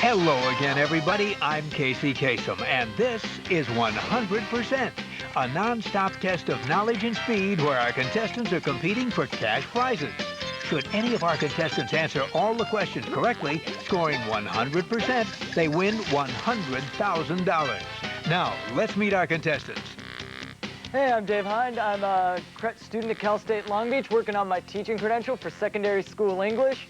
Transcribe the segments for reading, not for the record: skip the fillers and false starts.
Hello again, everybody. I'm Casey Kasam, and this is 100%, a non-stop test of knowledge and speed where our contestants are competing for cash prizes. Should any of our contestants answer all the questions correctly, scoring 100%, they win $100,000. Now, let's meet our contestants. Hey, I'm Dave Hind. I'm a student at Cal State Long Beach working on my teaching credential for secondary school English.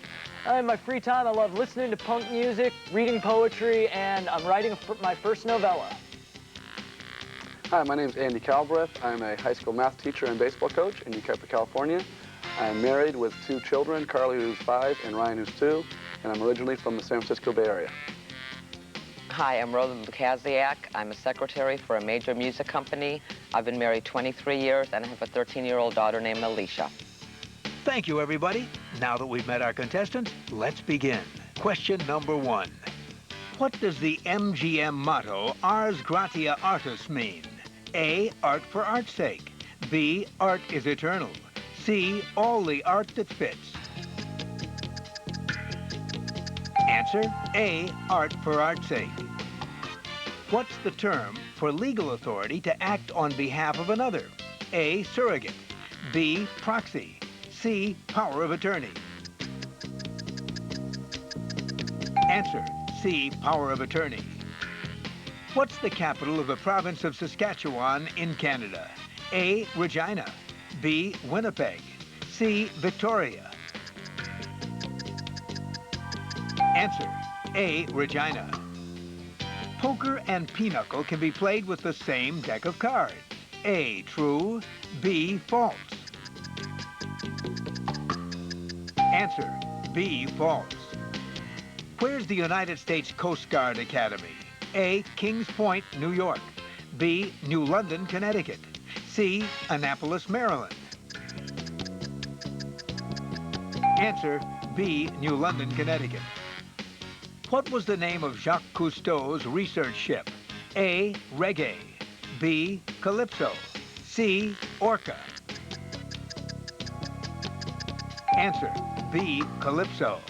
In my free time, I love listening to punk music, reading poetry, and I'm writing my first novella. Hi, my name is Andy Calbreth. I'm a high school math teacher and baseball coach in New Cape, California. I'm married with 2 children, Carly, who's 5, and Ryan, who's 2, and I'm originally from the San Francisco Bay Area. Hi, I'm Rhoda Lukaziak. I'm a secretary for a major music company. I've been married 23 years, and I have a 13-year-old daughter named Alicia. Thank you, everybody. Now that we've met our contestants, let's begin. Question number 1. What does the MGM motto, Ars Gratia Artis, mean? A, art for art's sake. B, art is eternal. C, all the art that fits. Answer, A, art for art's sake. What's the term for legal authority to act on behalf of another? A, surrogate. B, proxy. C, power of attorney. Answer, C, power of attorney. What's the capital of the province of Saskatchewan in Canada? A, Regina. B, Winnipeg. C, Victoria. Answer, A, Regina. Poker and pinochle can be played with the same deck of cards. A, true. B, false. Answer, B, false. Where's the United States Coast Guard Academy? A, Kings Point, New York. B, New London, Connecticut. C, Annapolis, Maryland. Answer, B, New London, Connecticut. What was the name of Jacques Cousteau's research ship? A, Reggae. B, Calypso. C, Orca. Answer, B, Calypso.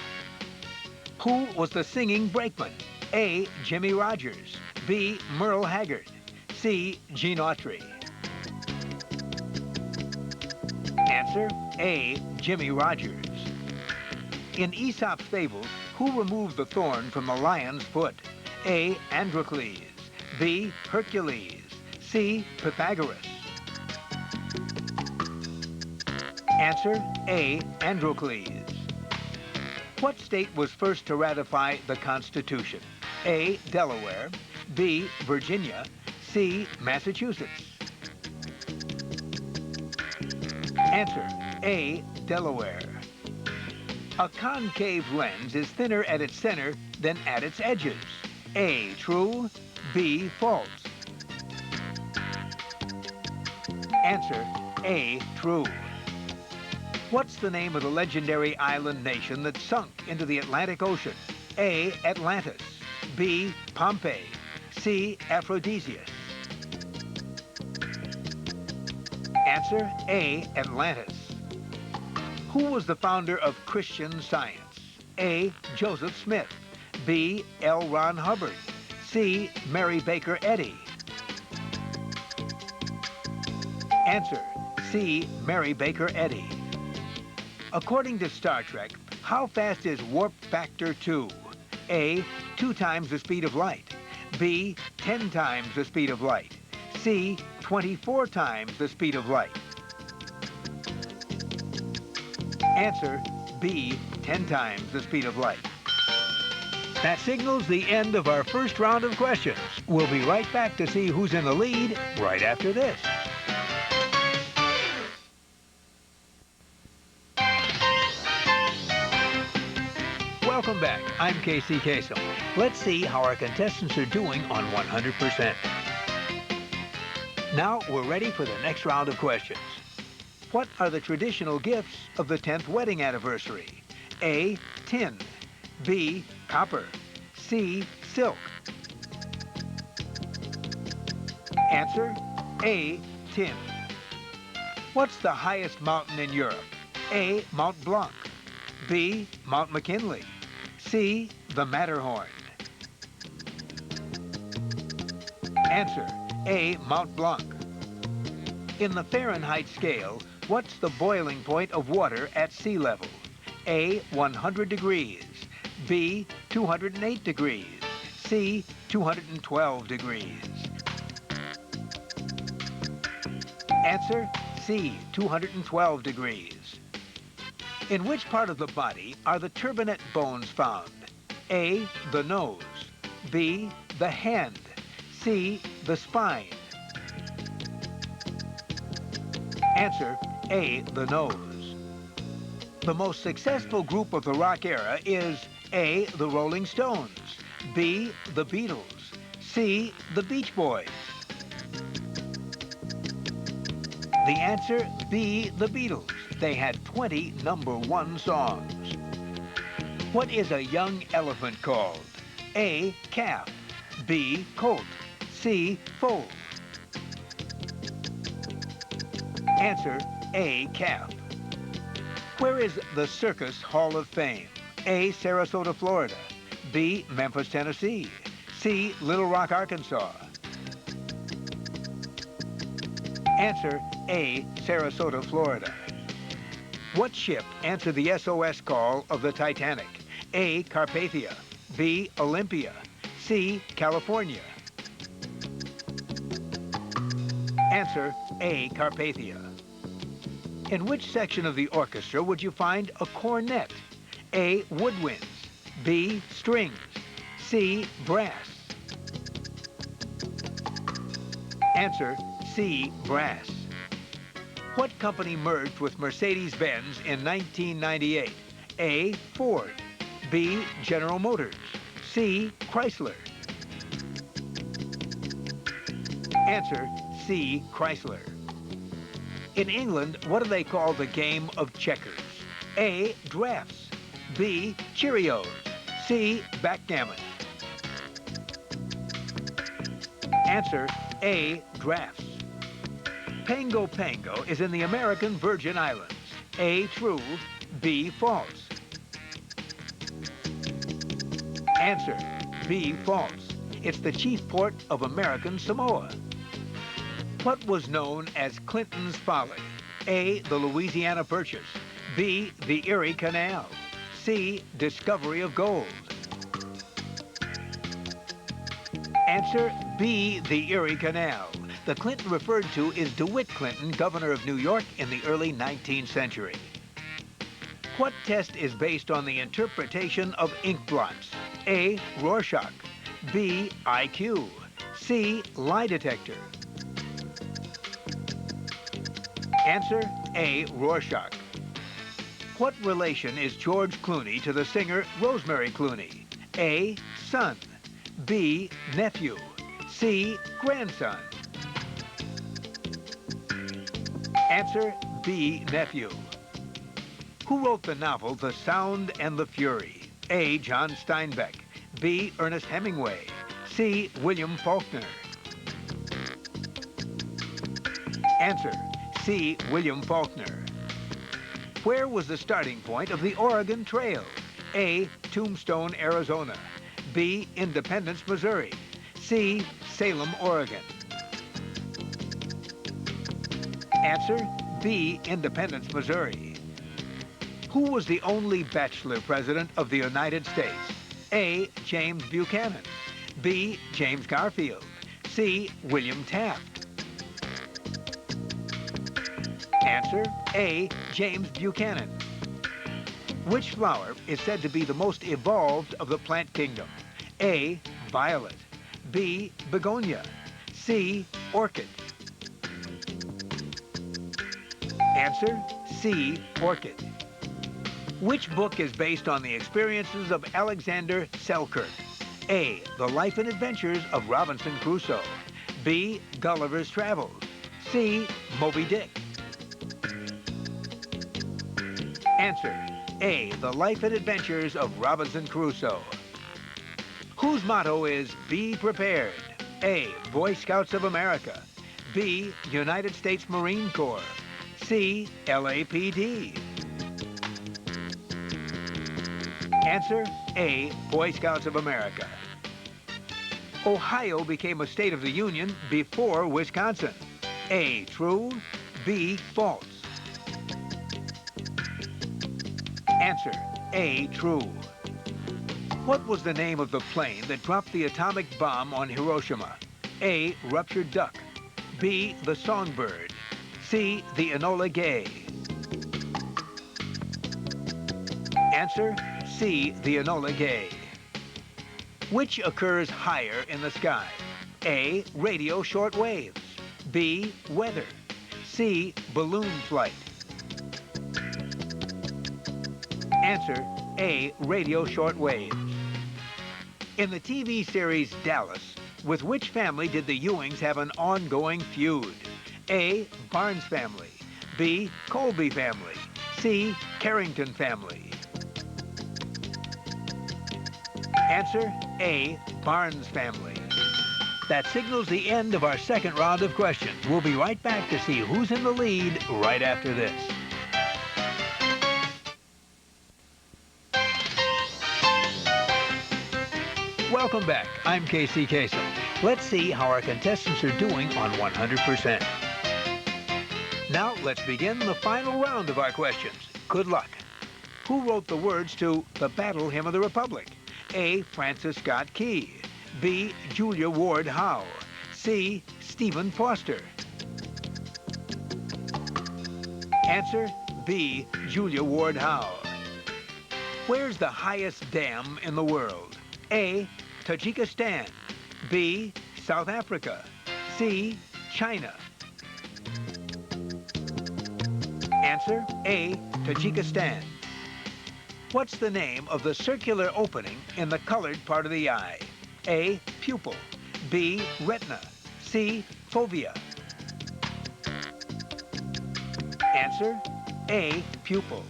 Who was the singing brakeman? A, Jimmy Rogers. B, Merle Haggard. C, Gene Autry. Answer, A, Jimmy Rogers. In Aesop's fables, who removed the thorn from the lion's foot? A, Androcles. B, Hercules. C, Pythagoras. Answer, A, Androcles. What state was first to ratify the Constitution? A, Delaware. B, Virginia. C, Massachusetts. Answer, A, Delaware. A concave lens is thinner at its center than at its edges. A, true. B, false. Answer, A, true. What's the name of the legendary island nation that sunk into the Atlantic Ocean? A, Atlantis. B, Pompeii. C, Aphrodisias. Answer, A, Atlantis. Who was the founder of Christian Science? A, Joseph Smith. B, L. Ron Hubbard. C, Mary Baker Eddy. Answer, C, Mary Baker Eddy. According to Star Trek, how fast is warp factor 2? A, 2 times the speed of light. B, 10 times the speed of light. C, 24 times the speed of light. Answer, B, 10 times the speed of light. That signals the end of our first round of questions. We'll be right back to see who's in the lead right after this. Welcome back. I'm Casey Kasam. Let's see how our contestants are doing on 100%. Now we're ready for the next round of questions. What are the traditional gifts of the 10th wedding anniversary? A, tin. B, copper. C, silk. Answer, A, tin. What's the highest mountain in Europe? A, Mount Blanc. B, Mount McKinley. C, the Matterhorn. Answer, A, Mount Blanc. In the Fahrenheit scale, what's the boiling point of water at sea level? A, 100 degrees. B, 208 degrees. C, 212 degrees. Answer, C, 212 degrees. In which part of the body are the turbinate bones found? A, the nose. B, the hand. C, the spine. Answer, A, the nose. The most successful group of the rock era is A, the Rolling Stones. B, the Beatles. C, the Beach Boys. The answer, B, the Beatles. They had 20 #1 songs. What is a young elephant called? A, calf. B, colt. C, foal. Answer, A, calf. Where is the Circus Hall of Fame? A, Sarasota, Florida. B, Memphis, Tennessee. C, Little Rock, Arkansas. Answer, A, Sarasota, Florida. What ship answered the SOS call of the Titanic? A, Carpathia. B, Olympia. C, California. Answer, A, Carpathia. In which section of the orchestra would you find a cornet? A, woodwinds. B, strings. C, brass. Answer, C, brass. What company merged with Mercedes-Benz in 1998? A, Ford. B, General Motors. C, Chrysler. Answer, C, Chrysler. In England, what do they call the game of checkers? A, draughts. B, Cheerios. C, backgammon. Answer, A, draughts. Pango Pango is in the American Virgin Islands. A, true. B, false. Answer, B, false. It's the chief port of American Samoa. What was known as Clinton's Folly? A, the Louisiana Purchase. B, the Erie Canal. C, discovery of gold. Answer, B, the Erie Canal. The Clinton referred to is DeWitt Clinton, governor of New York in the early 19th century. What test is based on the interpretation of ink blots? A, Rorschach. B, IQ. C, lie detector. Answer, A, Rorschach. What relation is George Clooney to the singer Rosemary Clooney? A, son. B, nephew. C, grandson. Answer, B, nephew. Who wrote the novel The Sound and the Fury? A, John Steinbeck. B, Ernest Hemingway. C, William Faulkner. Answer, C, William Faulkner. Where was the starting point of the Oregon Trail? A, Tombstone, Arizona. B, Independence, Missouri. C, Salem, Oregon. Answer, B, Independence, Missouri. Who was the only bachelor president of the United States? A, James Buchanan. B, James Garfield. C, William Taft. Answer, A, James Buchanan. Which flower is said to be the most evolved of the plant kingdom? A, violet. B, begonia. C, orchid. Answer, C, orchid. Which book is based on the experiences of Alexander Selkirk? A, The Life and Adventures of Robinson Crusoe. B, Gulliver's Travels. C, Moby Dick. Answer, A, The Life and Adventures of Robinson Crusoe. Whose motto is Be Prepared? A, Boy Scouts of America. B, United States Marine Corps. C, LAPD. Answer, A, Boy Scouts of America. Ohio became a state of the Union before Wisconsin? A, true, B, false. Answer, A, true. What was the name of the plane that dropped the atomic bomb on Hiroshima? A, Ruptured Duck, B, the Songbird, C, the Enola Gay. Answer, C, the Enola Gay. Which occurs higher in the sky? A, radio short waves, B, weather, C, balloon flight. Answer, A, radio short waves. In the TV series Dallas, with which family did the Ewings have an ongoing feud? A, Barnes family, B, Colby family, C, Carrington family. Answer, A, Barnes family. That signals the end of our second round of questions. We'll be right back to see who's in the lead right after this. Welcome back. I'm Casey Kasam. Let's see how our contestants are doing on 100%. Now, let's begin the final round of our questions. Good luck. Who wrote the words to the Battle Hymn of the Republic? A, Francis Scott Key, B, Julia Ward Howe, C, Stephen Foster. Answer, B, Julia Ward Howe. Where's the highest dam in the world? A, Tajikistan, B, South Africa, C, China. Answer, A, Tajikistan. What's the name of the circular opening in the colored part of the eye? A, pupil, B, retina, C, fovea. Answer, A, pupil.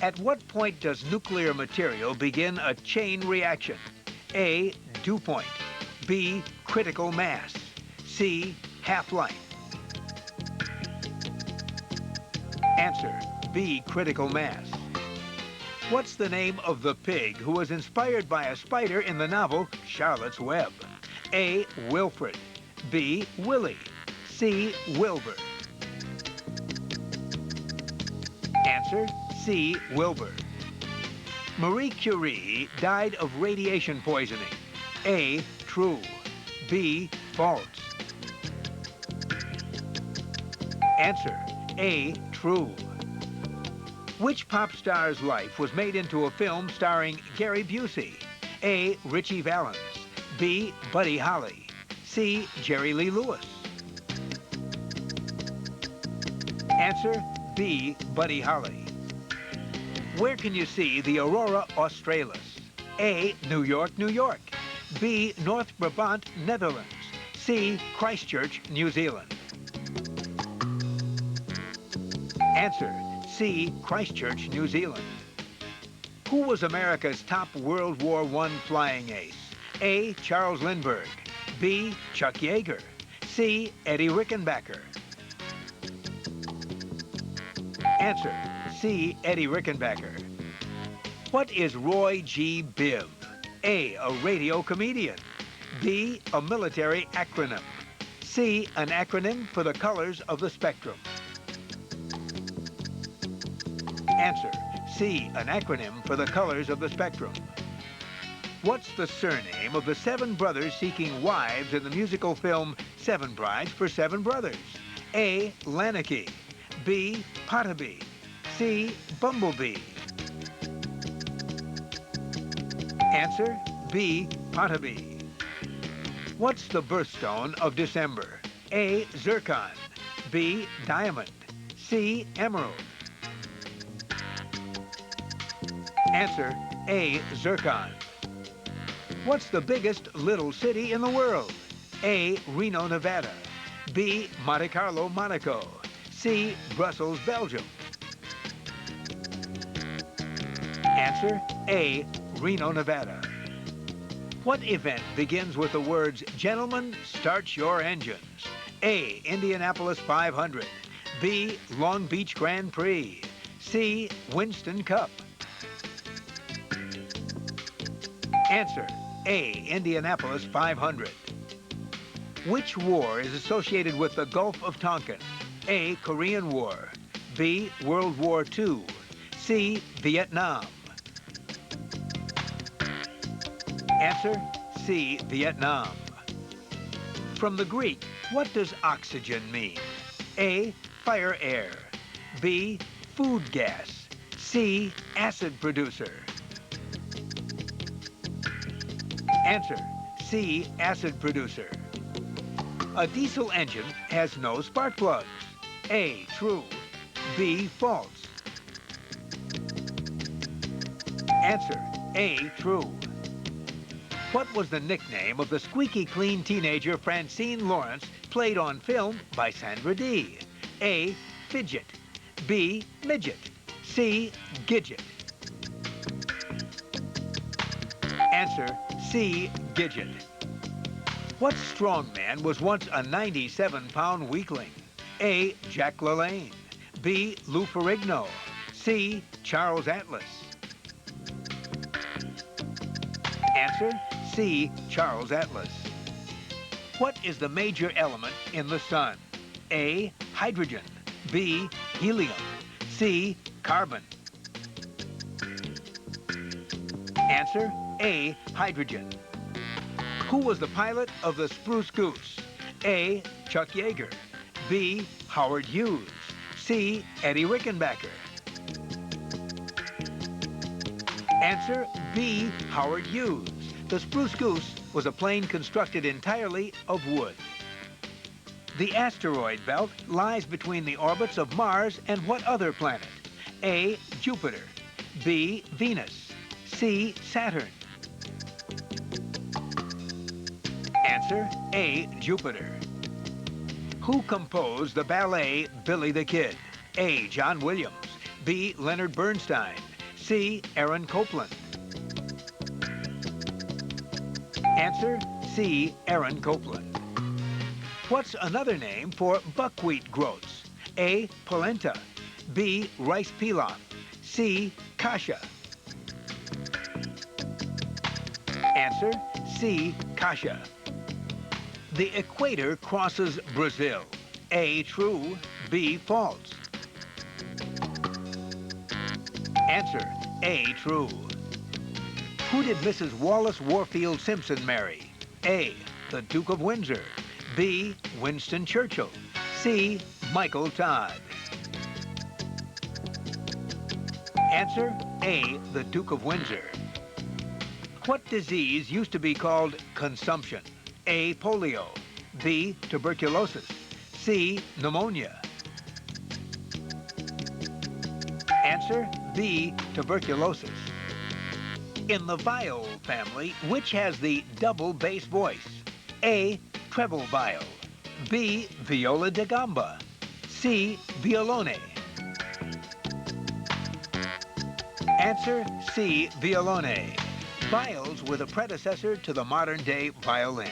At what point does nuclear material begin a chain reaction? A, dew point, B, critical mass, C, half-life. Answer, B, critical mass. What's the name of the pig who was inspired by a spider in the novel Charlotte's Web? A, Wilfred, B, Willie, C, Wilbur. Answer, C, Wilbur. Marie Curie died of radiation poisoning. A, true, B, false. Answer, A, true. Which pop star's life was made into a film starring Gary Busey? A, Richie Valens, B, Buddy Holly, C, Jerry Lee Lewis. Answer, B, Buddy Holly. Where can you see the Aurora Australis? A, New York, New York, B, North Brabant, Netherlands, C, Christchurch, New Zealand. Answer, C, Christchurch, New Zealand. Who was America's top World War I flying ace? A, Charles Lindbergh, B, Chuck Yeager, C, Eddie Rickenbacker. Answer, C, Eddie Rickenbacker. What is Roy G. Biv? A, a radio comedian, B, a military acronym, C, an acronym for the colors of the spectrum. Answer, C, an acronym for the colors of the spectrum. What's the surname of the 7 brothers seeking wives in the musical film Seven Brides for Seven Brothers? A, Lanarkey, B, Pottaby, C, Bumblebee. Answer, B, Pottaby. What's the birthstone of December? A, zircon, B, diamond, C, emerald. Answer, A, zircon. What's the biggest little city in the world? A, Reno, Nevada, B, Monte Carlo, Monaco, C, Brussels, Belgium. Answer, A, Reno, Nevada. What event begins with the words, "Gentlemen, start your engines"? A, Indianapolis 500, B, Long Beach Grand Prix, C, Winston Cup. Answer, A. Indianapolis 500. Which war is associated with the Gulf of Tonkin? A. Korean War. B. World War II. C. Vietnam. Answer C. Vietnam. From the Greek, what does oxygen mean? A. Fire air. B. Food gas. C. Acid producer. Answer C. Acid producer. A diesel engine has no spark plugs. A. True. B. False. Answer A. True. What was the nickname of the squeaky clean teenager Francine Lawrence, played on film by Sandra Dee? A. Fidget. B. Midget. C. Gidget. Answer C. Gidget. What strongman was once a 97-pound weakling? A. Jack LaLanne. B. Lou Ferrigno. C. Charles Atlas. Answer C. Charles Atlas. What is the major element in the sun? A. Hydrogen. B. Helium. C. Carbon. Answer A. Hydrogen. Who was the pilot of the Spruce Goose? A. Chuck Yeager. B. Howard Hughes. C. Eddie Rickenbacker. Answer B. Howard Hughes. The Spruce Goose was a plane constructed entirely of wood. The asteroid belt lies between the orbits of Mars and what other planet? A. Jupiter. B. Venus. C. Saturn. Answer A. Jupiter. Who composed the ballet Billy the Kid? A. John Williams. B. Leonard Bernstein. C. Aaron Copland. Answer C. Aaron Copland. What's another name for buckwheat groats? A. Polenta. B. Rice pilaf. C. Kasha. Answer C. Kasha. The equator crosses Brazil. A. True. B. False. Answer A. True. Who did Mrs. Wallace Warfield Simpson marry? A. The Duke of Windsor. B. Winston Churchill. C. Michael Todd. Answer A. The Duke of Windsor. What disease used to be called consumption? A. Polio. B. Tuberculosis. C. Pneumonia. Answer B. Tuberculosis. In the viol family, which has the double bass voice? A. Treble viol. B. Viola da gamba. C. Violone. Answer C. Violone. Viols were the predecessor to the modern-day violin.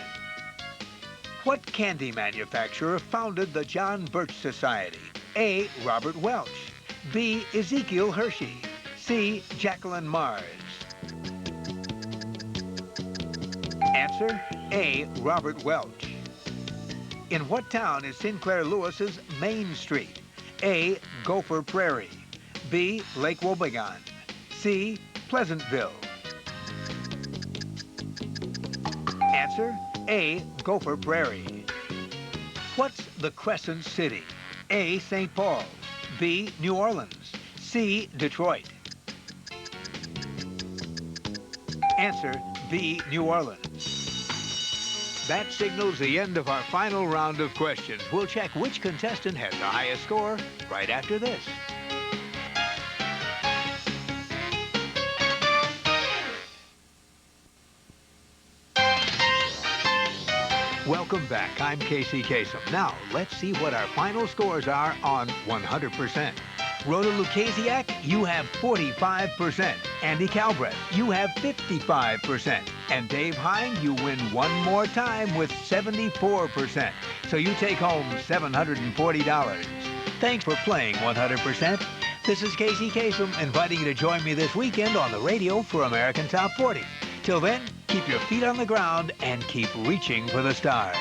What candy manufacturer founded the John Birch Society? A. Robert Welch. B. Ezekiel Hershey. C. Jacqueline Mars. Answer A. Robert Welch. In what town is Sinclair Lewis's Main Street? A. Gopher Prairie. B. Lake Wobegon. C. Pleasantville. Answer A. Gopher Prairie. What's the Crescent City? A. St. Paul. B. New Orleans. C. Detroit. Answer B. New Orleans. That signals the end of our final round of questions. We'll check which contestant has the highest score right after this. Welcome back. I'm Casey Kasam. Now, let's see what our final scores are on 100%. Rhoda Lukasiak, you have 45%. Andy Calbreth, you have 55%. And Dave Hind, you win one more time with 74%. So you take home $740. Thanks for playing 100%. This is Casey Kasam inviting you to join me this weekend on the radio for American Top 40. Till then, Keep your feet on the ground and keep reaching for the stars.